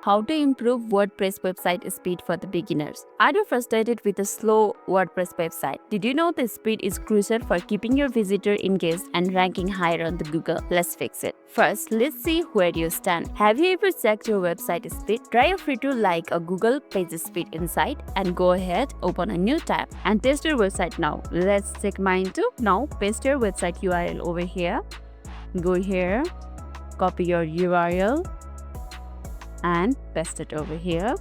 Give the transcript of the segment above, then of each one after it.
How to improve WordPress website speed for the beginners. Are you frustrated with a slow WordPress website? Did you know the speed is crucial for keeping your visitor engaged and ranking higher on the Google? Let's fix it. First, let's see where you stand. Have you ever checked your website speed? Try a free tool like a Google Page Speed Insight and go ahead, open a new tab and test your website now. Let's check mine too. Now, paste your website URL over here. Go here, copy your URL and paste it over here.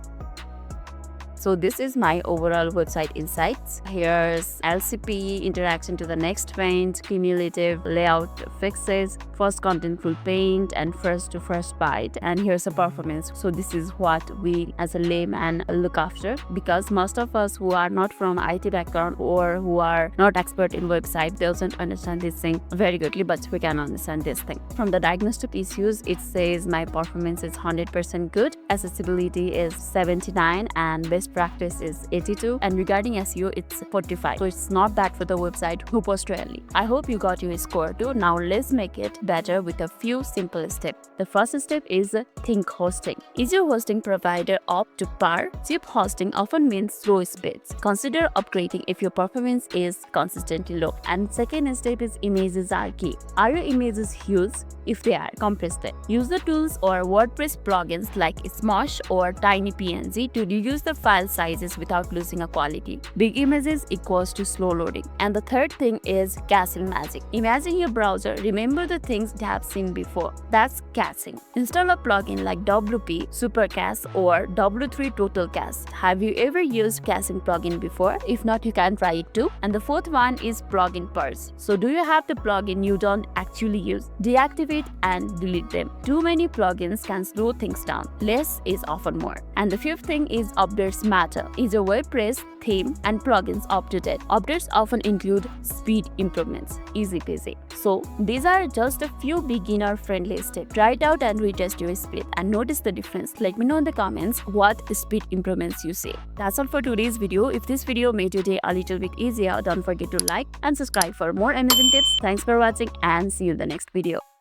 So this is my overall website insights. Here's LCP, interaction to the next paint, cumulative layout fixes, first contentful paint, and first to first byte. And here's a performance. So this is what we as a layman look after, because most of us who are not from IT background or who are not expert in website doesn't understand this thing very goodly, but we can understand this thing. From the diagnostic issues, it says my performance is 100% good, accessibility is 79, and best practice is 82, and regarding SEO it's 45. So it's not bad for the website who post rarely. I hope you got your score too. Now let's make it better with a few simple steps. The first step is think hosting. Is your hosting provider up to par? Cheap hosting often means slow speeds. Consider upgrading if your performance is consistently low. And second step is images are key. Are your images huge? If they are, compress them. Use the tools or WordPress plugins like Smosh or Tiny PNG to reduce the file sizes without losing a quality. Big images equals to slow loading. And the third thing is caching magic. Imagine your browser remember the things they have seen before. That's caching. Install a plugin like WP Super Cache or W3 Total Cache. Have you ever used caching plugin before? If not, you can try it too. And the fourth one is plugin purge. So do you have the plugin you don't actually use? Deactivate and delete them. Too many plugins can slow things down. Less is often more. And the fifth thing is updates matter. Is your WordPress theme and plugins up to date? Updates often include speed improvements. Easy peasy. So these are just a few beginner friendly steps. Try it out and retest your speed and notice the difference. Let me know in the comments what speed improvements you see. That's all for today's video. If this video made your day a little bit easier, don't forget to like and subscribe for more amazing tips. Thanks for watching and see you in the next video.